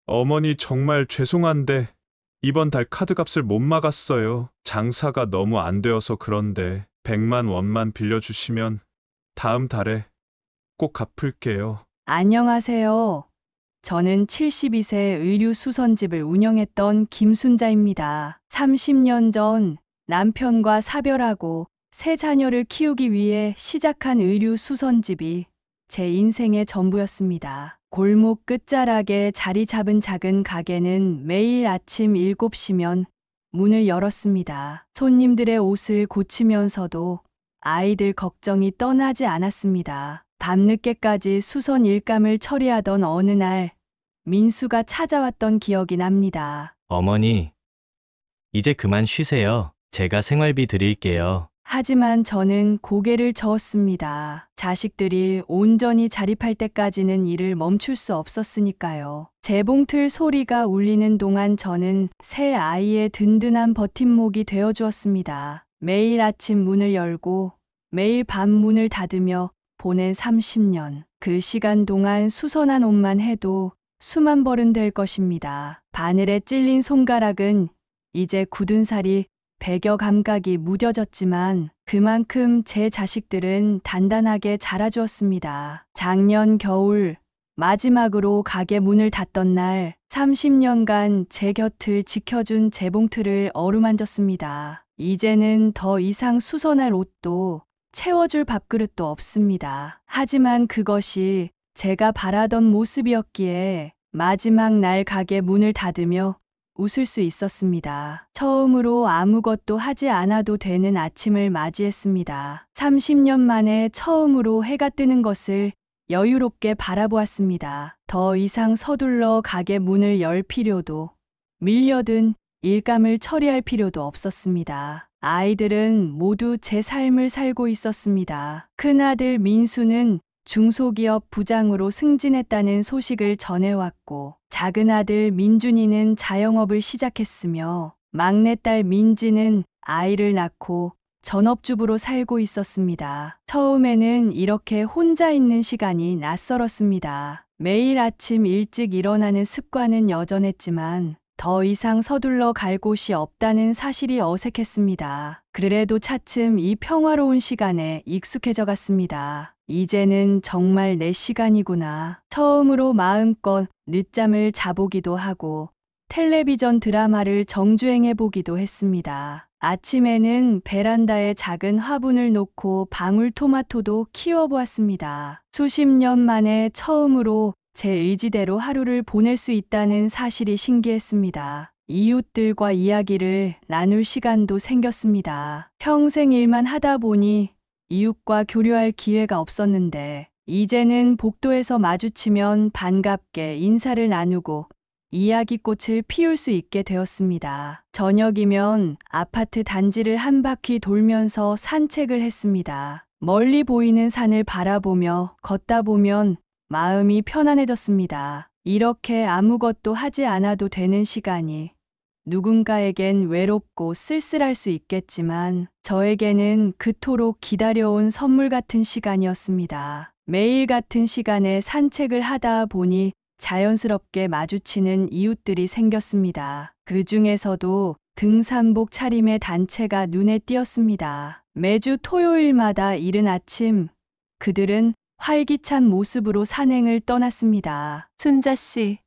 어머니 정말 죄송한데 이번 달 카드값을 못 막았어요. 장사가 너무 안 되어서 그런데 100만 원만 빌려주시면 다음 달에 꼭 갚을게요. 안녕하세요. 저는 72세 의류 수선집을 운영했던 김순자입니다. 30년 전 남편과 사별하고 세 자녀를 키우기 위해 시작한 의류 수선집이 제 인생의 전부였습니다. 골목 끝자락에 자리 잡은 작은 가게는 매일 아침 7시면 문을 열었습니다. 손님들의 옷을 고치면서도 아이들 걱정이 떠나지 않았습니다. 밤늦게까지 수선 일감을 처리하던 어느 날 민수가 찾아왔던 기억이 납니다. 어머니, 이제 그만 쉬세요. 제가 생활비 드릴게요. 하지만 저는 고개를 저었습니다. 자식들이 온전히 자립할 때까지는 일을 멈출 수 없었으니까요. 재봉틀 소리가 울리는 동안 저는 새 아이의 든든한 버팀목이 되어주었습니다. 매일 아침 문을 열고 매일 밤 문을 닫으며 보낸 30년. 그 시간 동안 수선한 옷만 해도 수만 벌은 될 것입니다. 바늘에 찔린 손가락은 이제 굳은 살이 100여 감각이 무뎌졌지만 그만큼 제 자식들은 단단하게 자라주었습니다. 작년 겨울 마지막으로 가게 문을 닫던 날 30년간 제 곁을 지켜준 재봉틀을 어루만졌습니다. 이제는 더 이상 수선할 옷도 채워줄 밥그릇도 없습니다. 하지만 그것이 제가 바라던 모습이었기에 마지막 날 가게 문을 닫으며 웃을 수 있었습니다. 처음으로 아무것도 하지 않아도 되는 아침을 맞이했습니다. 30년 만에 처음으로 해가 뜨는 것을 여유롭게 바라보았습니다. 더 이상 서둘러 가게 문을 열 필요도, 밀려든 일감을 처리할 필요도 없었습니다. 아이들은 모두 제 삶을 살고 있었습니다. 큰아들 민수는 중소기업 부장으로 승진했다는 소식을 전해왔고, 작은 아들 민준이는 자영업을 시작했으며, 막내딸 민지는 아이를 낳고 전업주부로 살고 있었습니다. 처음에는 이렇게 혼자 있는 시간이 낯설었습니다. 매일 아침 일찍 일어나는 습관은 여전했지만, 더 이상 서둘러 갈 곳이 없다는 사실이 어색했습니다. 그래도 차츰 이 평화로운 시간에 익숙해져 갔습니다. 이제는 정말 내 시간이구나. 처음으로 마음껏 늦잠을 자보기도 하고 텔레비전 드라마를 정주행해 보기도 했습니다. 아침에는 베란다에 작은 화분을 놓고 방울토마토도 키워보았습니다. 수십 년 만에 처음으로 제 의지대로 하루를 보낼 수 있다는 사실이 신기했습니다. 이웃들과 이야기를 나눌 시간도 생겼습니다. 평생 일만 하다 보니 이웃과 교류할 기회가 없었는데, 이제는 복도에서 마주치면 반갑게 인사를 나누고 이야기꽃을 피울 수 있게 되었습니다. 저녁이면 아파트 단지를 한 바퀴 돌면서 산책을 했습니다. 멀리 보이는 산을 바라보며 걷다 보면 마음이 편안해졌습니다. 이렇게 아무것도 하지 않아도 되는 시간이 누군가에겐 외롭고 쓸쓸할 수 있겠지만 저에게는 그토록 기다려온 선물 같은 시간이었습니다. 매일 같은 시간에 산책을 하다 보니 자연스럽게 마주치는 이웃들이 생겼습니다. 그 중에서도 등산복 차림의 단체가 눈에 띄었습니다. 매주 토요일마다 이른 아침 그들은 활기찬 모습으로 산행을 떠났습니다. 순자 씨,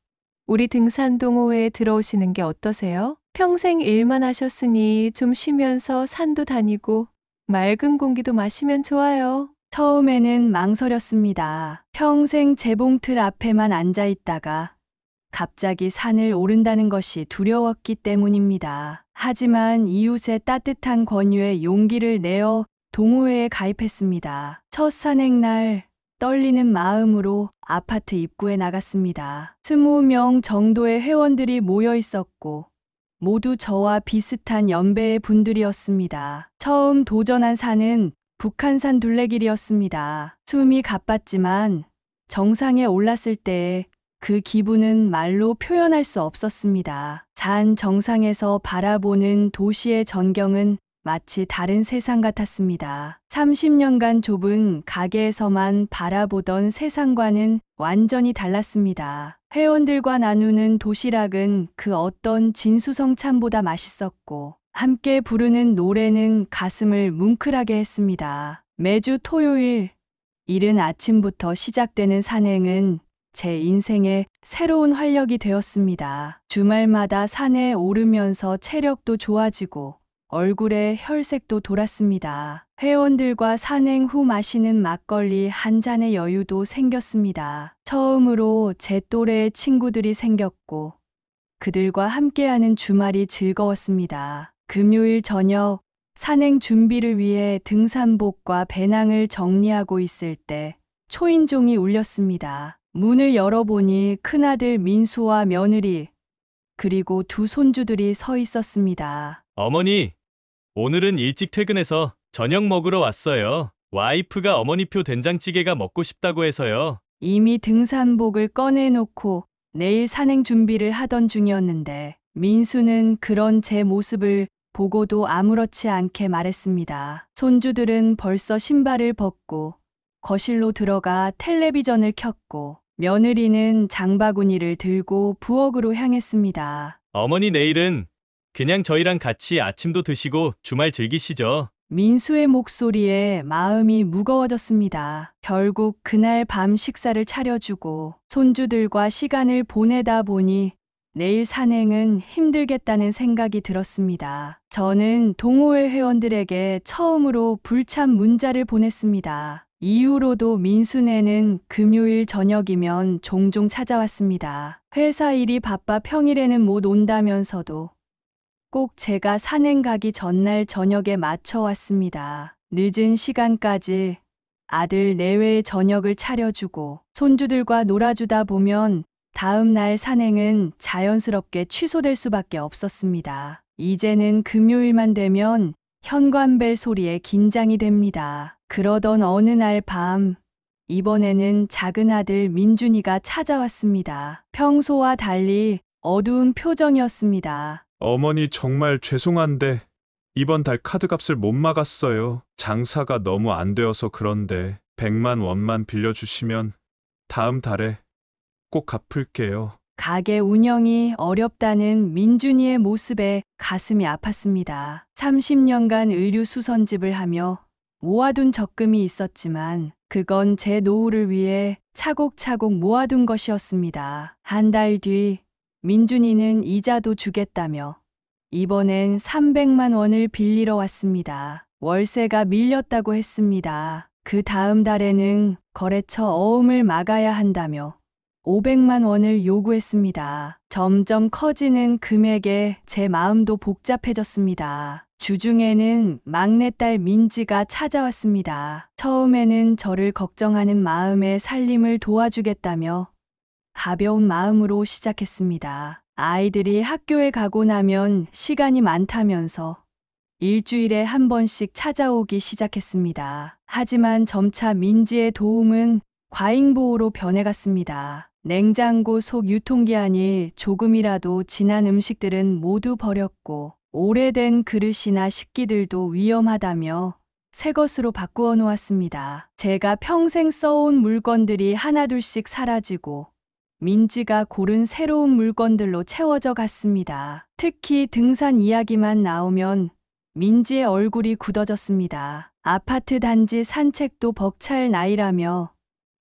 우리 등산 동호회에 들어오시는 게 어떠세요? 평생 일만 하셨으니 좀 쉬면서 산도 다니고 맑은 공기도 마시면 좋아요. 처음에는 망설였습니다. 평생 재봉틀 앞에만 앉아 있다가 갑자기 산을 오른다는 것이 두려웠기 때문입니다. 하지만 이웃의 따뜻한 권유에 용기를 내어 동호회에 가입했습니다. 첫 산행날 떨리는 마음으로 아파트 입구에 나갔습니다. 20명 정도의 회원들이 모여 있었고 모두 저와 비슷한 연배의 분들이었습니다. 처음 도전한 산은 북한산 둘레길이었습니다. 숨이 가빴지만 정상에 올랐을 때의 그 기분은 말로 표현할 수 없었습니다. 산 정상에서 바라보는 도시의 전경은 마치 다른 세상 같았습니다. 30년간 좁은 가게에서만 바라보던 세상과는 완전히 달랐습니다. 회원들과 나누는 도시락은 그 어떤 진수성찬보다 맛있었고, 함께 부르는 노래는 가슴을 뭉클하게 했습니다. 매주 토요일, 이른 아침부터 시작되는 산행은 제 인생의 새로운 활력이 되었습니다. 주말마다 산에 오르면서 체력도 좋아지고 얼굴에 혈색도 돌았습니다. 회원들과 산행 후 마시는 막걸리 한 잔의 여유도 생겼습니다. 처음으로 제 또래의 친구들이 생겼고 그들과 함께하는 주말이 즐거웠습니다. 금요일 저녁 산행 준비를 위해 등산복과 배낭을 정리하고 있을 때 초인종이 울렸습니다. 문을 열어보니 큰아들 민수와 며느리 그리고 두 손주들이 서 있었습니다. 어머니, 오늘은 일찍 퇴근해서 저녁 먹으러 왔어요. 와이프가 어머니표 된장찌개가 먹고 싶다고 해서요. 이미 등산복을 꺼내놓고 내일 산행 준비를 하던 중이었는데 민수는 그런 제 모습을 보고도 아무렇지 않게 말했습니다. 손주들은 벌써 신발을 벗고 거실로 들어가 텔레비전을 켰고 며느리는 장바구니를 들고 부엌으로 향했습니다. 어머니 내일은 그냥 저희랑 같이 아침도 드시고 주말 즐기시죠. 민수의 목소리에 마음이 무거워졌습니다. 결국 그날 밤 식사를 차려주고 손주들과 시간을 보내다 보니 내일 산행은 힘들겠다는 생각이 들었습니다. 저는 동호회 회원들에게 처음으로 불참 문자를 보냈습니다. 이후로도 민수네는 금요일 저녁이면 종종 찾아왔습니다. 회사 일이 바빠 평일에는 못 온다면서도 꼭 제가 산행 가기 전날 저녁에 맞춰왔습니다. 늦은 시간까지 아들 내외의 저녁을 차려주고 손주들과 놀아주다 보면 다음 날 산행은 자연스럽게 취소될 수밖에 없었습니다. 이제는 금요일만 되면 현관벨 소리에 긴장이 됩니다. 그러던 어느 날 밤, 이번에는 작은 아들 민준이가 찾아왔습니다. 평소와 달리 어두운 표정이었습니다. 어머니 정말 죄송한데 이번 달 카드값을 못 막았어요. 장사가 너무 안 되어서 그런데 100만 원만 빌려주시면 다음 달에 꼭 갚을게요. 가게 운영이 어렵다는 민준이의 모습에 가슴이 아팠습니다. 30년간 의류 수선집을 하며 모아둔 적금이 있었지만 그건 제 노후를 위해 차곡차곡 모아둔 것이었습니다. 한 달 뒤 민준이는 이자도 주겠다며 이번엔 300만 원을 빌리러 왔습니다. 월세가 밀렸다고 했습니다. 그 다음 달에는 거래처 어음을 막아야 한다며 500만 원을 요구했습니다. 점점 커지는 금액에 제 마음도 복잡해졌습니다. 주중에는 막내딸 민지가 찾아왔습니다. 처음에는 저를 걱정하는 마음에 살림을 도와주겠다며 가벼운 마음으로 시작했습니다. 아이들이 학교에 가고 나면 시간이 많다면서 일주일에 한 번씩 찾아오기 시작했습니다. 하지만 점차 민지의 도움은 과잉보호로 변해갔습니다. 냉장고 속 유통기한이 조금이라도 지난 음식들은 모두 버렸고 오래된 그릇이나 식기들도 위험하다며 새 것으로 바꾸어 놓았습니다. 제가 평생 써온 물건들이 하나둘씩 사라지고 민지가 고른 새로운 물건들로 채워져 갔습니다. 특히 등산 이야기만 나오면 민지의 얼굴이 굳어졌습니다. 아파트 단지 산책도 벅찰 나이라며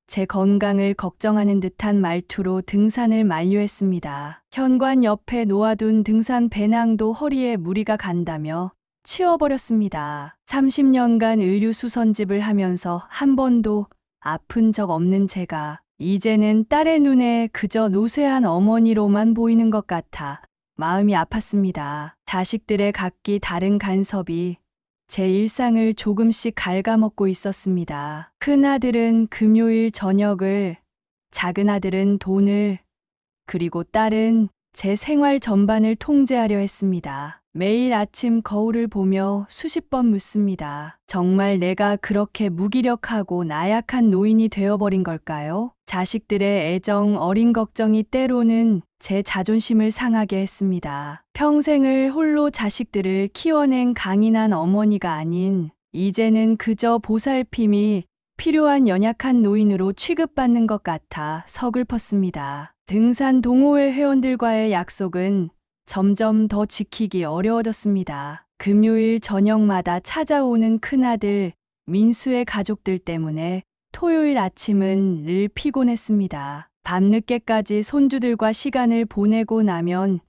제 건강을 걱정하는 듯한 말투로 등산을 만류했습니다. 현관 옆에 놓아둔 등산 배낭도 허리에 무리가 간다며 치워버렸습니다. 30년간 의류 수선집을 하면서 한 번도 아픈 적 없는 제가 이제는 딸의 눈에 그저 노쇠한 어머니로만 보이는 것 같아 마음이 아팠습니다. 자식들의 각기 다른 간섭이 제 일상을 조금씩 갉아먹고 있었습니다. 큰아들은 금요일 저녁을, 작은아들은 돈을, 그리고 딸은 제 생활 전반을 통제하려 했습니다. 매일 아침 거울을 보며 수십 번 묻습니다. 정말 내가 그렇게 무기력하고 나약한 노인이 되어버린 걸까요? 자식들의 애정 어린 걱정이 때로는 제 자존심을 상하게 했습니다. 평생을 홀로 자식들을 키워낸 강인한 어머니가 아닌 이제는 그저 보살핌이 필요한 연약한 노인으로 취급받는 것 같아 서글펐습니다. 등산 동호회 회원들과의 약속은 점점 더 지키기 어려워졌습니다. 금요일 저녁마다 찾아오는 큰아들 민수의 가족들 때문에 토요일 아침은 늘 피곤했습니다. 밤늦게까지 손주들과 시간을 보내고 나면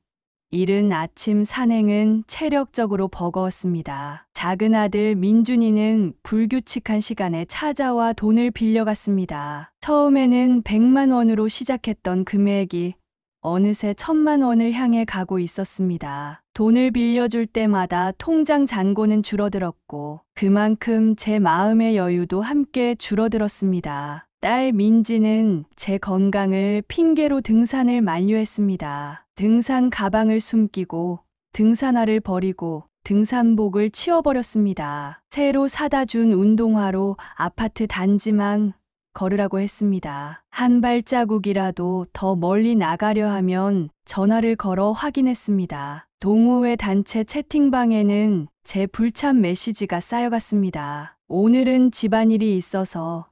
이른 아침 산행은 체력적으로 버거웠습니다. 작은 아들 민준이는 불규칙한 시간에 찾아와 돈을 빌려갔습니다. 처음에는 100만 원으로 시작했던 금액이 어느새 1000만 원을 향해 가고 있었습니다. 돈을 빌려줄 때마다 통장 잔고는 줄어들었고 그만큼 제 마음의 여유도 함께 줄어들었습니다. 딸 민지는 제 건강을 핑계로 등산을 만류했습니다. 등산 가방을 숨기고 등산화를 버리고 등산복을 치워버렸습니다. 새로 사다 준 운동화로 아파트 단지만 걸으라고 했습니다. 한 발자국이라도 더 멀리 나가려 하면 전화를 걸어 확인했습니다. 동호회 단체 채팅방에는 제 불참 메시지가 쌓여갔습니다. 오늘은 집안일이 있어서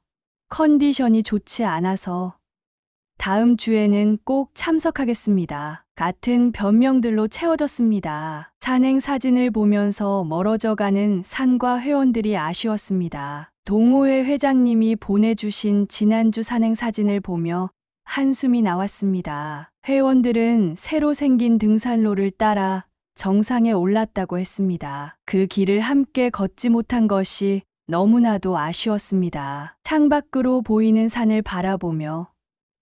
컨디션이 좋지 않아서 다음 주에는 꼭 참석하겠습니다. 같은 변명들로 채워졌습니다. 산행 사진을 보면서 멀어져가는 산과 회원들이 아쉬웠습니다. 동호회 회장님이 보내주신 지난주 산행 사진을 보며 한숨이 나왔습니다. 회원들은 새로 생긴 등산로를 따라 정상에 올랐다고 했습니다. 그 길을 함께 걷지 못한 것이 너무나도 아쉬웠습니다. 창밖으로 보이는 산을 바라보며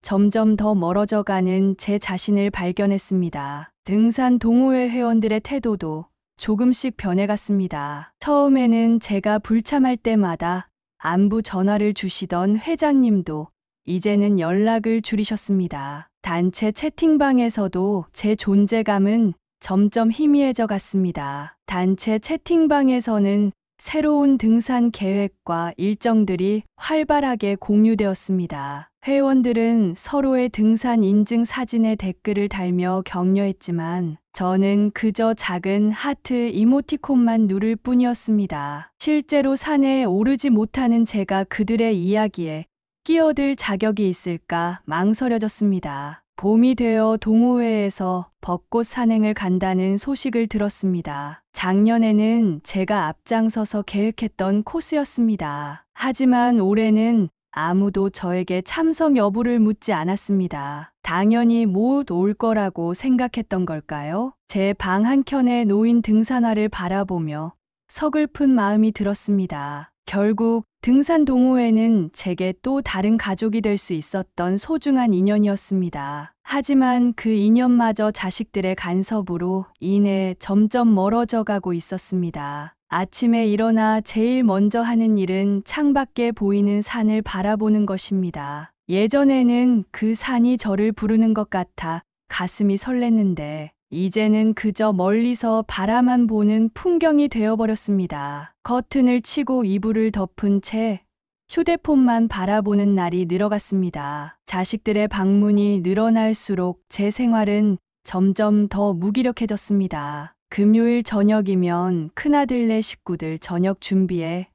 점점 더 멀어져가는 제 자신을 발견했습니다. 등산 동호회 회원들의 태도도 조금씩 변해갔습니다. 처음에는 제가 불참할 때마다 안부 전화를 주시던 회장님도 이제는 연락을 줄이셨습니다. 단체 채팅방에서도 제 존재감은 점점 희미해져 갔습니다. 단체 채팅방에서는 새로운 등산 계획과 일정들이 활발하게 공유되었습니다. 회원들은 서로의 등산 인증 사진에 댓글을 달며 격려했지만 저는 그저 작은 하트 이모티콘만 누를 뿐이었습니다. 실제로 산에 오르지 못하는 제가 그들의 이야기에 끼어들 자격이 있을까 망설여졌습니다. 봄이 되어 동호회에서 벚꽃 산행을 간다는 소식을 들었습니다. 작년에는 제가 앞장서서 계획했던 코스였습니다. 하지만 올해는 아무도 저에게 참석 여부를 묻지 않았습니다. 당연히 못 올 거라고 생각했던 걸까요? 제 방 한켠에 놓인 등산화를 바라보며 서글픈 마음이 들었습니다. 결국 등산 동호회는 제게 또 다른 가족이 될 수 있었던 소중한 인연이었습니다. 하지만 그 인연마저 자식들의 간섭으로 인해 점점 멀어져 가고 있었습니다. 아침에 일어나 제일 먼저 하는 일은 창밖에 보이는 산을 바라보는 것입니다. 예전에는 그 산이 저를 부르는 것 같아 가슴이 설렜는데 이제는 그저 멀리서 바라만 보는 풍경이 되어버렸습니다. 커튼을 치고 이불을 덮은 채 휴대폰만 바라보는 날이 늘어갔습니다. 자식들의 방문이 늘어날수록 제 생활은 점점 더 무기력해졌습니다. 금요일 저녁이면 큰아들네 식구들 저녁 준비에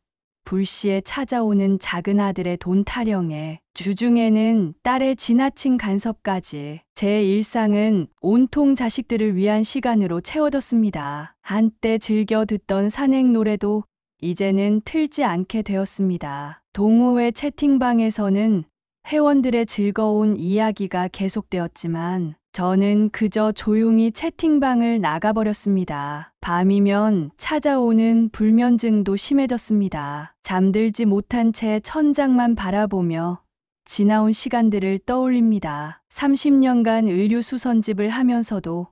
불시에 찾아오는 작은 아들의 돈 타령에 주중에는 딸의 지나친 간섭까지 제 일상은 온통 자식들을 위한 시간으로 채워졌습니다. 한때 즐겨 듣던 산행 노래도 이제는 틀지 않게 되었습니다. 동호회 채팅방에서는 회원들의 즐거운 이야기가 계속되었지만 저는 그저 조용히 채팅방을 나가버렸습니다. 밤이면 찾아오는 불면증도 심해졌습니다. 잠들지 못한 채 천장만 바라보며 지나온 시간들을 떠올립니다. 30년간 의류 수선집을 하면서도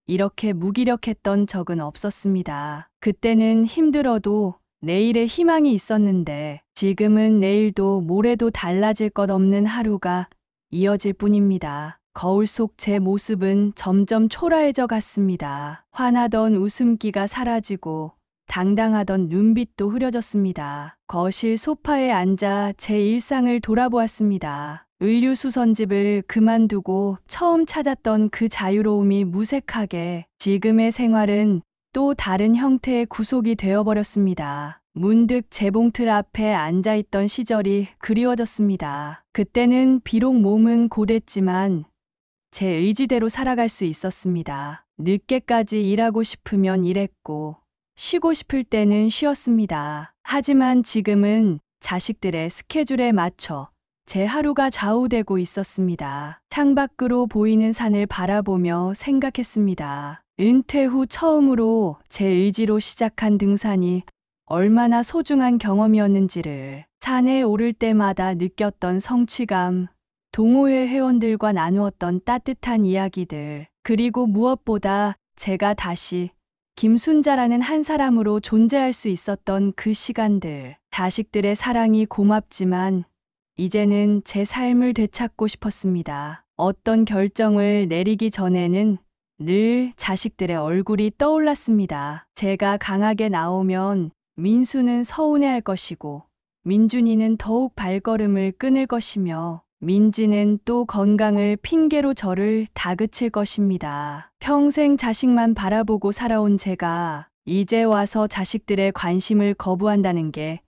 이렇게 무기력했던 적은 없었습니다. 그때는 힘들어도 내일의 희망이 있었는데 지금은 내일도 모레도 달라질 것 없는 하루가 이어질 뿐입니다. 거울 속 제 모습은 점점 초라해져 갔습니다. 환하던 웃음기가 사라지고 당당하던 눈빛도 흐려졌습니다. 거실 소파에 앉아 제 일상을 돌아보았습니다. 의류수선집을 그만두고 처음 찾았던 그 자유로움이 무색하게 지금의 생활은 또 다른 형태의 구속이 되어버렸습니다. 문득 재봉틀 앞에 앉아있던 시절이 그리워졌습니다. 그때는 비록 몸은 고됐지만 제 의지대로 살아갈 수 있었습니다. 늦게까지 일하고 싶으면 일했고 쉬고 싶을 때는 쉬었습니다. 하지만 지금은 자식들의 스케줄에 맞춰 제 하루가 좌우되고 있었습니다. 창밖으로 보이는 산을 바라보며 생각했습니다. 은퇴 후 처음으로 제 의지로 시작한 등산이 얼마나 소중한 경험이었는지를 산에 오를 때마다 느꼈던 성취감, 동호회 회원들과 나누었던 따뜻한 이야기들, 그리고 무엇보다 제가 다시 김순자라는 한 사람으로 존재할 수 있었던 그 시간들. 자식들의 사랑이 고맙지만 이제는 제 삶을 되찾고 싶었습니다. 어떤 결정을 내리기 전에는 늘 자식들의 얼굴이 떠올랐습니다. 제가 강하게 나오면 민수는 서운해할 것이고 민준이는 더욱 발걸음을 끊을 것이며 민지는 또 건강을 핑계로 저를 다그칠 것입니다. 평생 자식만 바라보고 살아온 제가 이제 와서 자식들의 관심을 거부한다는 게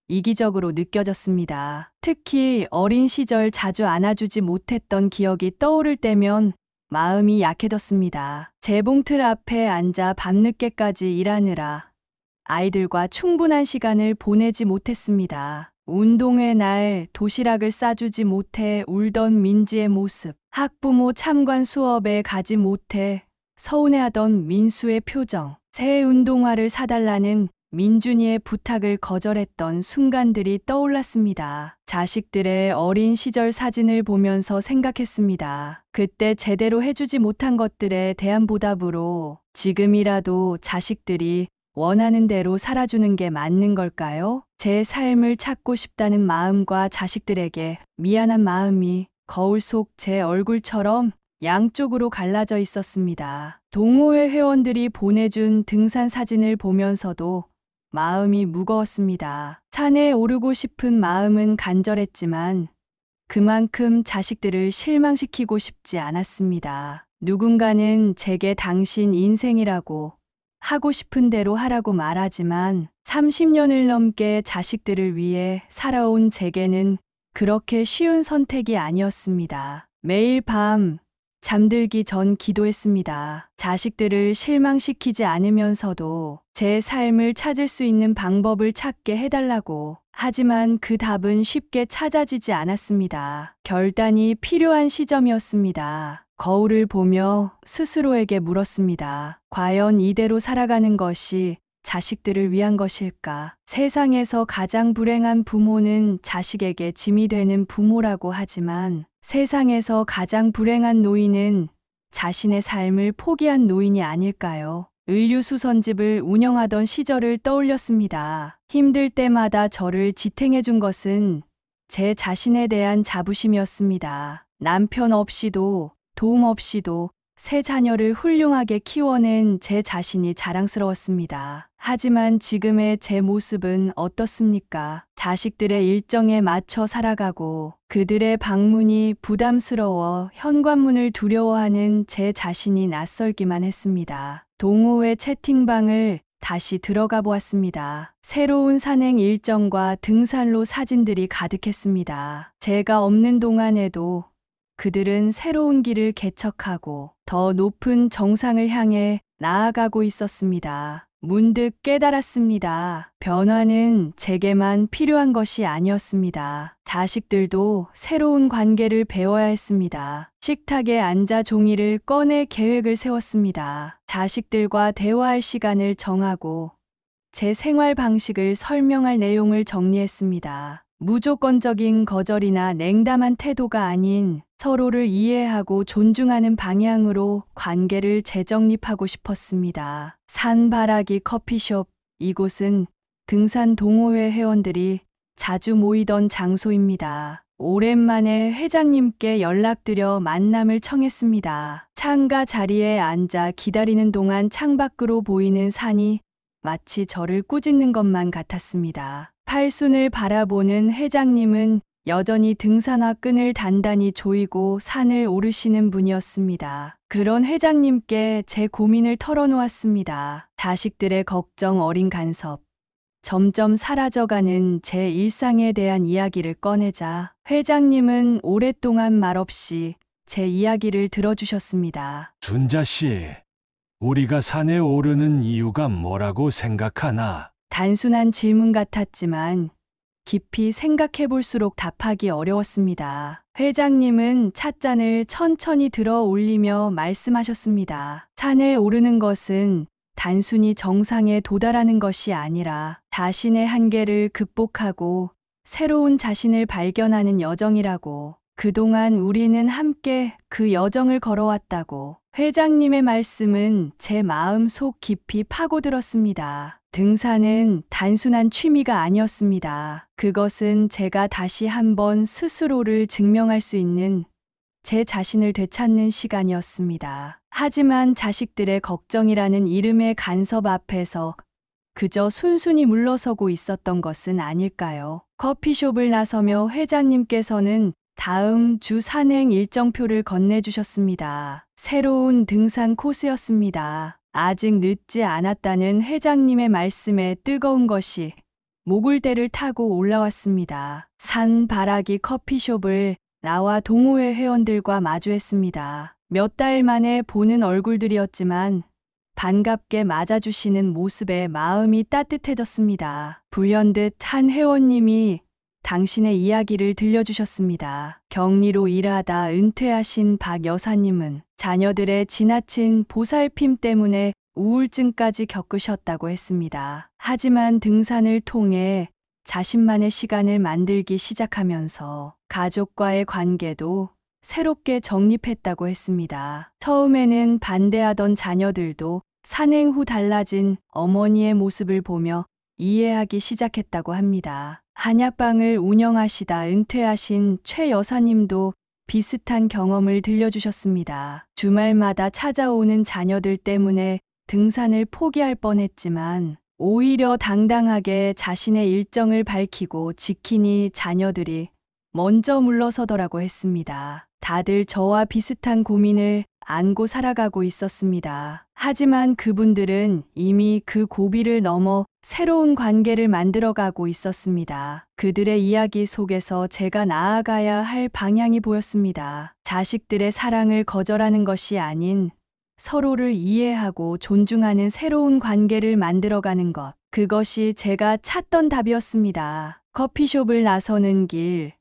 이기적으로 느껴졌습니다. 특히 어린 시절 자주 안아주지 못했던 기억이 떠오를 때면 마음이 약해졌습니다. 재봉틀 앞에 앉아 밤늦게까지 일하느라 아이들과 충분한 시간을 보내지 못했습니다. 운동회 날 도시락을 싸주지 못해 울던 민지의 모습, 학부모 참관 수업에 가지 못해 서운해하던 민수의 표정, 새 운동화를 사달라는 민준이의 부탁을 거절했던 순간들이 떠올랐습니다. 자식들의 어린 시절 사진을 보면서 생각했습니다. 그때 제대로 해주지 못한 것들에 대한 보답으로 지금이라도 자식들이 원하는 대로 살아주는 게 맞는 걸까요? 제 삶을 찾고 싶다는 마음과 자식들에게 미안한 마음이 거울 속 제 얼굴처럼 양쪽으로 갈라져 있었습니다. 동호회 회원들이 보내준 등산 사진을 보면서도 마음이 무거웠습니다. 산에 오르고 싶은 마음은 간절했지만 그만큼 자식들을 실망시키고 싶지 않았습니다. 누군가는 제게 당신 인생이라고 하고 싶은 대로 하라고 말하지만 30년을 넘게 자식들을 위해 살아온 제게는 그렇게 쉬운 선택이 아니었습니다. 매일 밤 잠들기 전 기도했습니다. 자식들을 실망시키지 않으면서도 제 삶을 찾을 수 있는 방법을 찾게 해달라고. 하지만 그 답은 쉽게 찾아지지 않았습니다. 결단이 필요한 시점이었습니다. 거울을 보며 스스로에게 물었습니다. 과연 이대로 살아가는 것이 자식들을 위한 것일까? 세상에서 가장 불행한 부모는 자식에게 짐이 되는 부모라고 하지만 세상에서 가장 불행한 노인은 자신의 삶을 포기한 노인이 아닐까요? 의류수선집을 운영하던 시절을 떠올렸습니다. 힘들 때마다 저를 지탱해 준 것은 제 자신에 대한 자부심이었습니다. 남편 없이도 도움 없이도 세 자녀를 훌륭하게 키워낸 제 자신이 자랑스러웠습니다. 하지만 지금의 제 모습은 어떻습니까? 자식들의 일정에 맞춰 살아가고 그들의 방문이 부담스러워 현관문을 두려워하는 제 자신이 낯설기만 했습니다. 동호회 채팅방을 다시 들어가 보았습니다. 새로운 산행 일정과 등산로 사진들이 가득했습니다. 제가 없는 동안에도 그들은 새로운 길을 개척하고 더 높은 정상을 향해 나아가고 있었습니다. 문득 깨달았습니다. 변화는 제게만 필요한 것이 아니었습니다. 자식들도 새로운 관계를 배워야 했습니다. 식탁에 앉아 종이를 꺼내 계획을 세웠습니다. 자식들과 대화할 시간을 정하고 제 생활 방식을 설명할 내용을 정리했습니다. 무조건적인 거절이나 냉담한 태도가 아닌 서로를 이해하고 존중하는 방향으로 관계를 재정립하고 싶었습니다. 산바라기 커피숍, 이곳은 등산 동호회 회원들이 자주 모이던 장소입니다. 오랜만에 회장님께 연락드려 만남을 청했습니다. 창가 자리에 앉아 기다리는 동안 창밖으로 보이는 산이 마치 저를 꾸짖는 것만 같았습니다. 팔순을 바라보는 회장님은 여전히 등산화 끈을 단단히 조이고 산을 오르시는 분이었습니다. 그런 회장님께 제 고민을 털어놓았습니다. 자식들의 걱정, 어린 간섭, 점점 사라져가는 제 일상에 대한 이야기를 꺼내자 회장님은 오랫동안 말없이 제 이야기를 들어주셨습니다. 준자 씨, 우리가 산에 오르는 이유가 뭐라고 생각하나? 단순한 질문 같았지만 깊이 생각해 볼수록 답하기 어려웠습니다. 회장님은 찻잔을 천천히 들어 올리며 말씀하셨습니다. 산에 오르는 것은 단순히 정상에 도달하는 것이 아니라 자신의 한계를 극복하고 새로운 자신을 발견하는 여정이라고. 그동안 우리는 함께 그 여정을 걸어왔다고. 회장님의 말씀은 제 마음 속 깊이 파고들었습니다. 등산은 단순한 취미가 아니었습니다. 그것은 제가 다시 한번 스스로를 증명할 수 있는 제 자신을 되찾는 시간이었습니다. 하지만 자식들의 걱정이라는 이름의 간섭 앞에서 그저 순순히 물러서고 있었던 것은 아닐까요? 커피숍을 나서며 회장님께서는 다음 주 산행 일정표를 건네주셨습니다. 새로운 등산 코스였습니다. 아직 늦지 않았다는 회장님의 말씀에 뜨거운 것이 모굴대를 타고 올라왔습니다. 산바라기 커피숍을 나와 동호회 회원들과 마주했습니다. 몇 달 만에 보는 얼굴들이었지만 반갑게 맞아주시는 모습에 마음이 따뜻해졌습니다. 불현듯 한 회원님이 당신의 이야기를 들려주셨습니다. 격리로 일하다 은퇴하신 박 여사님은 자녀들의 지나친 보살핌 때문에 우울증까지 겪으셨다고 했습니다. 하지만 등산을 통해 자신만의 시간을 만들기 시작하면서 가족과의 관계도 새롭게 정립했다고 했습니다. 처음에는 반대하던 자녀들도 산행 후 달라진 어머니의 모습을 보며 이해하기 시작했다고 합니다. 한약방을 운영하시다 은퇴하신 최 여사님도 비슷한 경험을 들려주셨습니다. 주말마다 찾아오는 자녀들 때문에 등산을 포기할 뻔했지만 오히려 당당하게 자신의 일정을 밝히고 지키니 자녀들이 먼저 물러서더라고 했습니다. 다들 저와 비슷한 고민을 안고 살아가고 있었습니다. 하지만 그분들은 이미 그 고비를 넘어 새로운 관계를 만들어가고 있었습니다. 그들의 이야기 속에서 제가 나아가야 할 방향이 보였습니다. 자식들의 사랑을 거절하는 것이 아닌 서로를 이해하고 존중하는 새로운 관계를 만들어가는 것. 그것이 제가 찾던 답이었습니다. 커피숍을 나서는 길,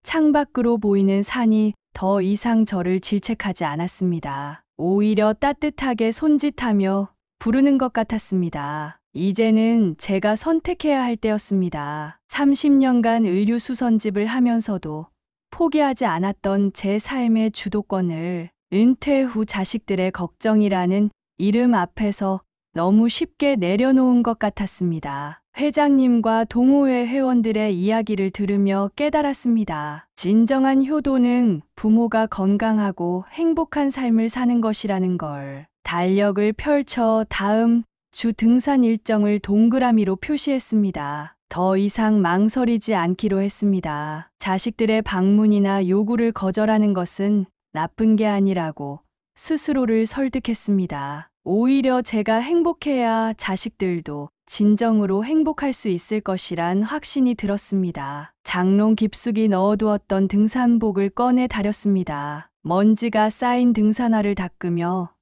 창밖으로 보이는 산이 더 이상 저를 질책하지 않았습니다. 오히려 따뜻하게 손짓하며 부르는 것 같았습니다. 이제는 제가 선택해야 할 때였습니다. 30년간 의류 수선집을 하면서도 포기하지 않았던 제 삶의 주도권을 은퇴 후 자식들의 걱정이라는 이름 앞에서 너무 쉽게 내려놓은 것 같았습니다. 회장님과 동호회 회원들의 이야기를 들으며 깨달았습니다. 진정한 효도는 부모가 건강하고 행복한 삶을 사는 것이라는 걸. 달력을 펼쳐 다음 주 등산 일정을 동그라미로 표시했습니다. 더 이상 망설이지 않기로 했습니다. 자식들의 방문이나 요구를 거절하는 것은 나쁜 게 아니라고 스스로를 설득했습니다. 오히려 제가 행복해야 자식들도 진정으로 행복할 수 있을 것이란 확신이 들었습니다. 장롱 깊숙이 넣어두었던 등산복을 꺼내 다렸습니다. 먼지가 쌓인 등산화를 닦으며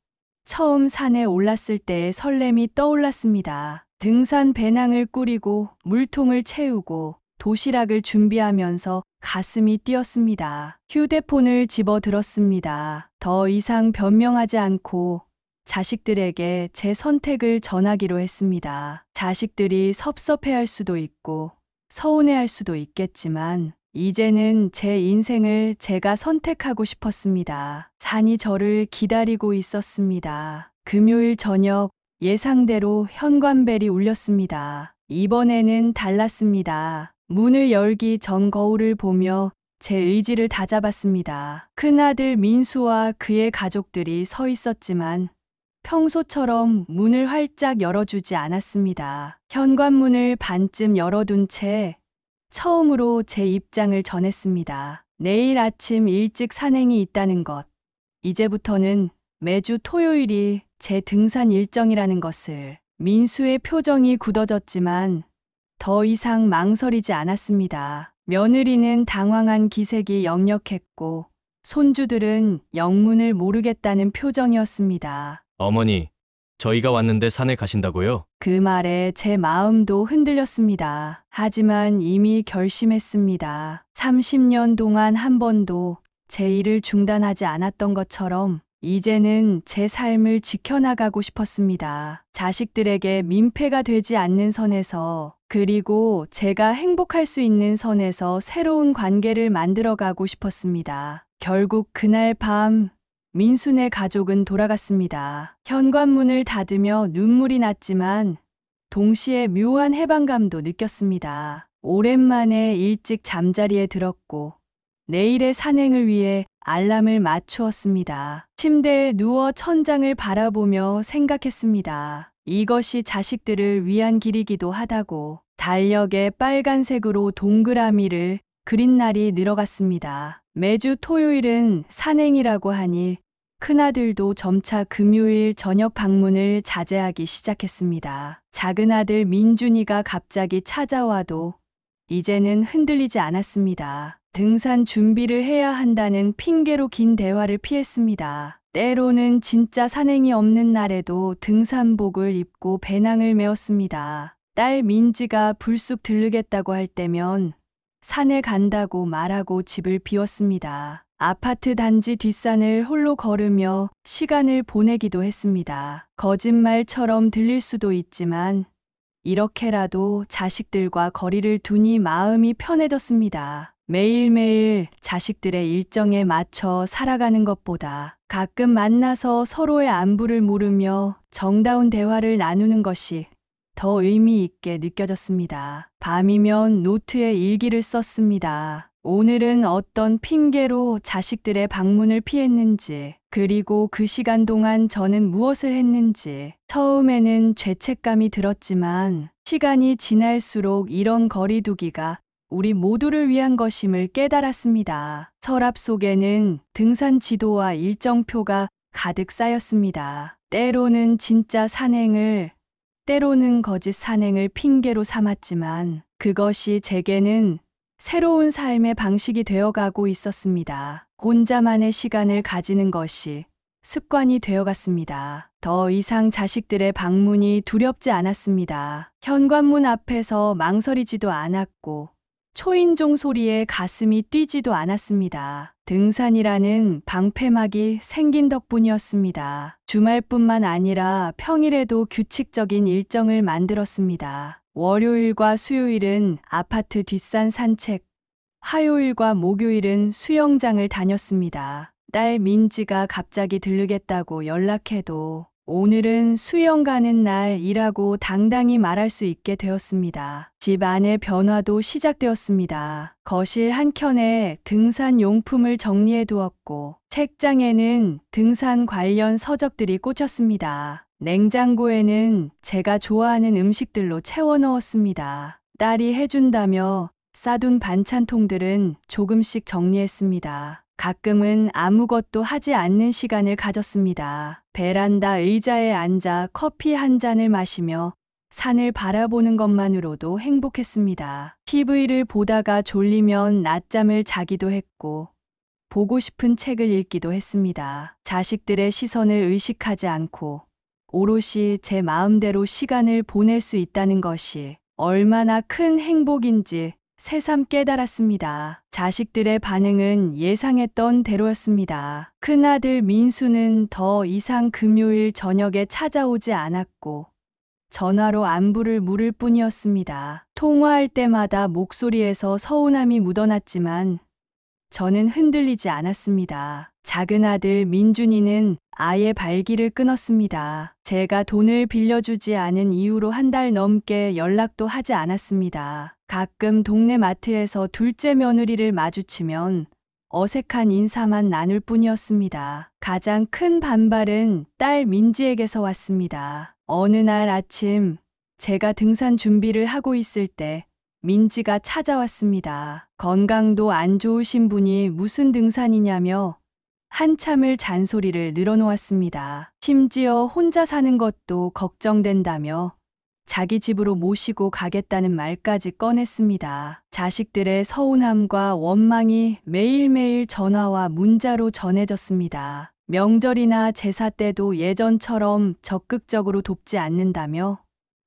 처음 산에 올랐을 때의 설렘이 떠올랐습니다. 등산 배낭을 꾸리고 물통을 채우고 도시락을 준비하면서 가슴이 뛰었습니다. 휴대폰을 집어들었습니다. 더 이상 변명하지 않고 자식들에게 제 선택을 전하기로 했습니다. 자식들이 섭섭해할 수도 있고 서운해할 수도 있겠지만 이제는 제 인생을 제가 선택하고 싶었습니다. 산이 저를 기다리고 있었습니다. 금요일 저녁 예상대로 현관벨이 울렸습니다. 이번에는 달랐습니다. 문을 열기 전 거울을 보며 제 의지를 다잡았습니다. 큰아들 민수와 그의 가족들이 서 있었지만 평소처럼 문을 활짝 열어주지 않았습니다. 현관문을 반쯤 열어둔 채 처음으로 제 입장을 전했습니다. 내일 아침 일찍 산행이 있다는 것. 이제부터는 매주 토요일이 제 등산 일정이라는 것을. 민수의 표정이 굳어졌지만 더 이상 망설이지 않았습니다. 며느리는 당황한 기색이 역력했고 손주들은 영문을 모르겠다는 표정이었습니다. 어머니, 저희가 왔는데 산에 가신다고요? 그 말에 제 마음도 흔들렸습니다. 하지만 이미 결심했습니다. 30년 동안 한 번도 제 일을 중단하지 않았던 것처럼 이제는 제 삶을 지켜나가고 싶었습니다. 자식들에게 민폐가 되지 않는 선에서, 그리고 제가 행복할 수 있는 선에서 새로운 관계를 만들어가고 싶었습니다. 결국 그날 밤 민수네 가족은 돌아갔습니다. 현관문을 닫으며 눈물이 났지만 동시에 묘한 해방감도 느꼈습니다. 오랜만에 일찍 잠자리에 들었고 내일의 산행을 위해 알람을 맞추었습니다. 침대에 누워 천장을 바라보며 생각했습니다. 이것이 자식들을 위한 길이기도 하다고. 달력에 빨간색으로 동그라미를 그린 날이 늘어갔습니다. 매주 토요일은 산행이라고 하니 큰아들도 점차 금요일 저녁 방문을 자제하기 시작했습니다. 작은아들 민준이가 갑자기 찾아와도 이제는 흔들리지 않았습니다. 등산 준비를 해야 한다는 핑계로 긴 대화를 피했습니다. 때로는 진짜 산행이 없는 날에도 등산복을 입고 배낭을 메었습니다. 딸 민지가 불쑥 들르겠다고 할 때면 산에 간다고 말하고 집을 비웠습니다. 아파트 단지 뒷산을 홀로 걸으며 시간을 보내기도 했습니다. 거짓말처럼 들릴 수도 있지만 이렇게라도 자식들과 거리를 두니 마음이 편해졌습니다. 매일매일 자식들의 일정에 맞춰 살아가는 것보다 가끔 만나서 서로의 안부를 물으며 정다운 대화를 나누는 것이 더 의미 있게 느껴졌습니다. 밤이면 노트에 일기를 썼습니다. 오늘은 어떤 핑계로 자식들의 방문을 피했는지, 그리고 그 시간 동안 저는 무엇을 했는지. 처음에는 죄책감이 들었지만 시간이 지날수록 이런 거리두기가 우리 모두를 위한 것임을 깨달았습니다. 서랍 속에는 등산 지도와 일정표가 가득 쌓였습니다. 때로는 진짜 산행을, 때로는 거짓 산행을 핑계로 삼았지만 그것이 제게는 새로운 삶의 방식이 되어가고 있었습니다. 혼자만의 시간을 가지는 것이 습관이 되어갔습니다. 더 이상 자식들의 방문이 두렵지 않았습니다. 현관문 앞에서 망설이지도 않았고 초인종 소리에 가슴이 뛰지도 않았습니다. 등산이라는 방패막이 생긴 덕분이었습니다. 주말뿐만 아니라 평일에도 규칙적인 일정을 만들었습니다. 월요일과 수요일은 아파트 뒷산 산책, 화요일과 목요일은 수영장을 다녔습니다. 딸 민지가 갑자기 들르겠다고 연락해도 오늘은 수영 가는 날이라고 당당히 말할 수 있게 되었습니다. 집 안의 변화도 시작되었습니다. 거실 한켠에 등산 용품을 정리해 두었고 책장에는 등산 관련 서적들이 꽂혔습니다. 냉장고에는 제가 좋아하는 음식들로 채워 넣었습니다. 딸이 해준다며 싸둔 반찬통들은 조금씩 정리했습니다. 가끔은 아무것도 하지 않는 시간을 가졌습니다. 베란다 의자에 앉아 커피 한 잔을 마시며 산을 바라보는 것만으로도 행복했습니다. TV를 보다가 졸리면 낮잠을 자기도 했고 보고 싶은 책을 읽기도 했습니다. 자식들의 시선을 의식하지 않고 오롯이 제 마음대로 시간을 보낼 수 있다는 것이 얼마나 큰 행복인지 새삼 깨달았습니다. 자식들의 반응은 예상했던 대로였습니다. 큰아들 민수는 더 이상 금요일 저녁에 찾아오지 않았고 전화로 안부를 물을 뿐이었습니다. 통화할 때마다 목소리에서 서운함이 묻어났지만 저는 흔들리지 않았습니다. 작은아들 민준이는 아예 발기를 끊었습니다. 제가 돈을 빌려주지 않은 이유로 한 달 넘게 연락도 하지 않았습니다. 가끔 동네 마트에서 둘째 며느리를 마주치면 어색한 인사만 나눌 뿐이었습니다. 가장 큰 반발은 딸 민지에게서 왔습니다. 어느 날 아침 제가 등산 준비를 하고 있을 때 민지가 찾아왔습니다. 건강도 안 좋으신 분이 무슨 등산이냐며 한참을 잔소리를 늘어놓았습니다. 심지어 혼자 사는 것도 걱정된다며 자기 집으로 모시고 가겠다는 말까지 꺼냈습니다. 자식들의 서운함과 원망이 매일매일 전화와 문자로 전해졌습니다. 명절이나 제사 때도 예전처럼 적극적으로 돕지 않는다며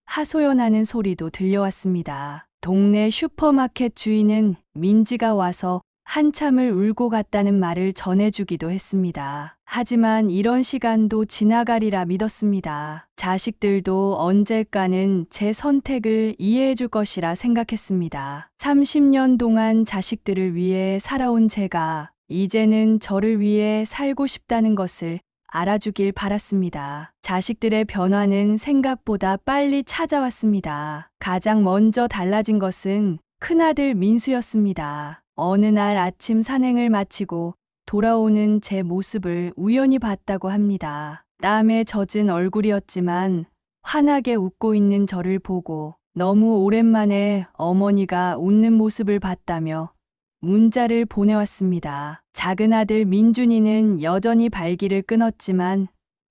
하소연하는 소리도 들려왔습니다. 동네 슈퍼마켓 주인은 민지가 와서 한참을 울고 갔다는 말을 전해주기도 했습니다. 하지만 이런 시간도 지나가리라 믿었습니다. 자식들도 언젠가는 제 선택을 이해해줄 것이라 생각했습니다. 30년 동안 자식들을 위해 살아온 제가 이제는 저를 위해 살고 싶다는 것을 알아주길 바랐습니다. 자식들의 변화는 생각보다 빨리 찾아왔습니다. 가장 먼저 달라진 것은 큰아들 민수였습니다. 어느 날 아침 산행을 마치고 돌아오는 제 모습을 우연히 봤다고 합니다. 땀에 젖은 얼굴이었지만 환하게 웃고 있는 저를 보고 너무 오랜만에 어머니가 웃는 모습을 봤다며 문자를 보내왔습니다. 작은 아들 민준이는 여전히 발기를 끊었지만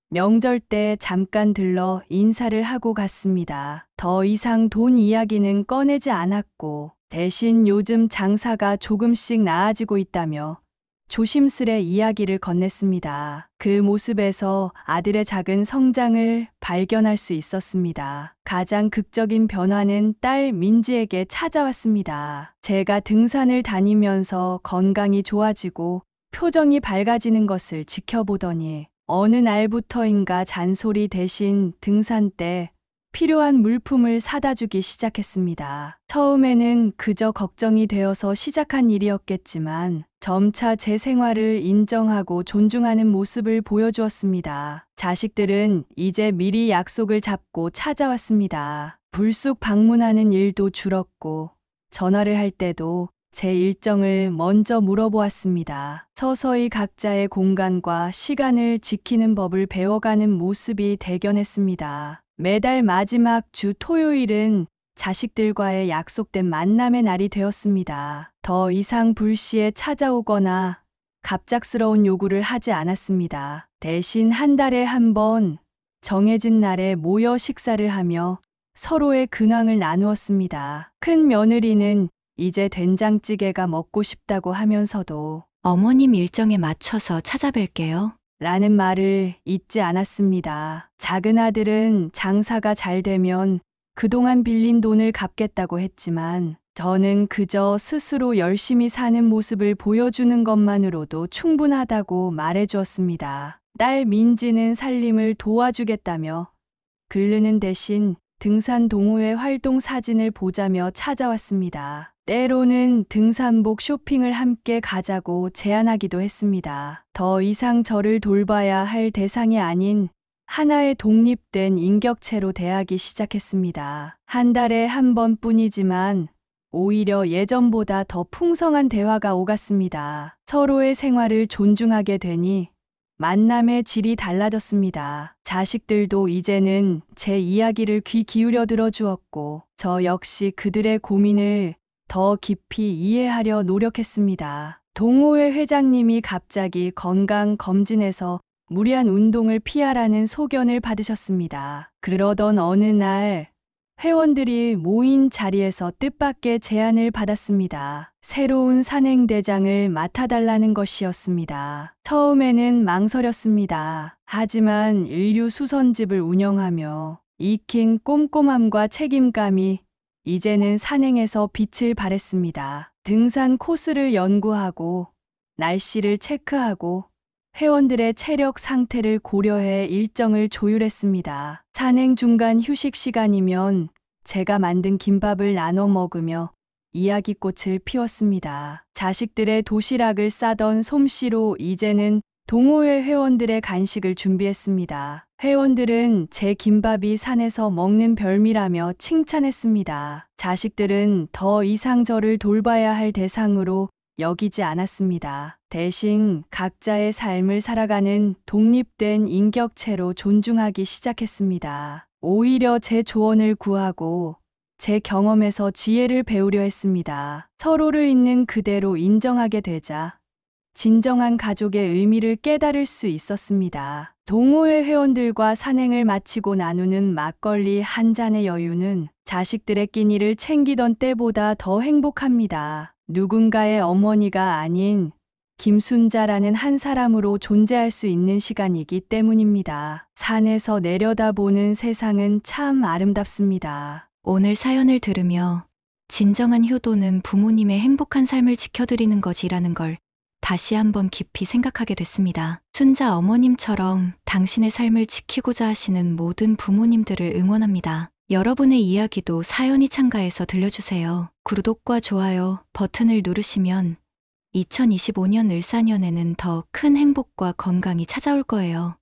명절 때 잠깐 들러 인사를 하고 갔습니다. 더 이상 돈 이야기는 꺼내지 않았고 대신 요즘 장사가 조금씩 나아지고 있다며 조심스레 이야기를 건넸습니다. 그 모습에서 아들의 작은 성장을 발견할 수 있었습니다. 가장 극적인 변화는 딸 민지에게 찾아왔습니다. 제가 등산을 다니면서 건강이 좋아지고 표정이 밝아지는 것을 지켜보더니 어느 날부터인가 잔소리 대신 등산 때 필요한 물품을 사다 주기 시작했습니다. 처음에는 그저 걱정이 되어서 시작한 일이었겠지만 점차 제 생활을 인정하고 존중하는 모습을 보여주었습니다. 자식들은 이제 미리 약속을 잡고 찾아왔습니다. 불쑥 방문하는 일도 줄었고 전화를 할 때도 제 일정을 먼저 물어보았습니다. 서서히 각자의 공간과 시간을 지키는 법을 배워가는 모습이 대견했습니다. 매달 마지막 주 토요일은 자식들과의 약속된 만남의 날이 되었습니다. 더 이상 불시에 찾아오거나 갑작스러운 요구를 하지 않았습니다. 대신 한 달에 한 번 정해진 날에 모여 식사를 하며 서로의 근황을 나누었습니다. 큰 며느리는 이제 된장찌개가 먹고 싶다고 하면서도 어머님 일정에 맞춰서 찾아뵐게요. 라는 말을 잊지 않았습니다. 작은 아들은 장사가 잘 되면 그동안 빌린 돈을 갚겠다고 했지만 저는 그저 스스로 열심히 사는 모습을 보여주는 것만으로도 충분하다고 말해주었습니다. 딸 민지는 살림을 도와주겠다며 글르는 대신 등산 동호회 활동 사진을 보자며 찾아왔습니다. 때로는 등산복 쇼핑을 함께 가자고 제안하기도 했습니다. 더 이상 저를 돌봐야 할 대상이 아닌 하나의 독립된 인격체로 대하기 시작했습니다. 한 달에 한 번뿐이지만 오히려 예전보다 더 풍성한 대화가 오갔습니다. 서로의 생활을 존중하게 되니 만남의 질이 달라졌습니다. 자식들도 이제는 제 이야기를 귀 기울여 들어주었고 저 역시 그들의 고민을 더 깊이 이해하려 노력했습니다. 동호회 회장님이 갑자기 건강 검진에서 무리한 운동을 피하라는 소견을 받으셨습니다. 그러던 어느 날 회원들이 모인 자리에서 뜻밖의 제안을 받았습니다. 새로운 산행대장을 맡아달라는 것이었습니다. 처음에는 망설였습니다. 하지만 인류 수선집을 운영하며 익힌 꼼꼼함과 책임감이 이제는 산행에서 빛을 발했습니다. 등산 코스를 연구하고 날씨를 체크하고 회원들의 체력 상태를 고려해 일정을 조율했습니다. 산행 중간 휴식 시간이면 제가 만든 김밥을 나눠 먹으며 이야기꽃을 피웠습니다. 자식들의 도시락을 싸던 솜씨로 이제는 동호회 회원들의 간식을 준비했습니다. 회원들은 제 김밥이 산에서 먹는 별미라며 칭찬했습니다. 자식들은 더 이상 저를 돌봐야 할 대상으로 여기지 않았습니다. 대신 각자의 삶을 살아가는 독립된 인격체로 존중하기 시작했습니다. 오히려 제 조언을 구하고 제 경험에서 지혜를 배우려 했습니다. 서로를 있는 그대로 인정하게 되자 진정한 가족의 의미를 깨달을 수 있었습니다. 동호회 회원들과 산행을 마치고 나누는 막걸리 한 잔의 여유는 자식들의 끼니를 챙기던 때보다 더 행복합니다. 누군가의 어머니가 아닌 김순자라는 한 사람으로 존재할 수 있는 시간이기 때문입니다. 산에서 내려다보는 세상은 참 아름답습니다. 오늘 사연을 들으며 진정한 효도는 부모님의 행복한 삶을 지켜드리는 것이라는 걸 다시 한번 깊이 생각하게 됐습니다. 순자 어머님처럼 당신의 삶을 지키고자 하시는 모든 부모님들을 응원합니다. 여러분의 이야기도 사연이 참가해서 들려주세요. 구독과 좋아요 버튼을 누르시면 2025년 을사년에는 더 큰 행복과 건강이 찾아올 거예요.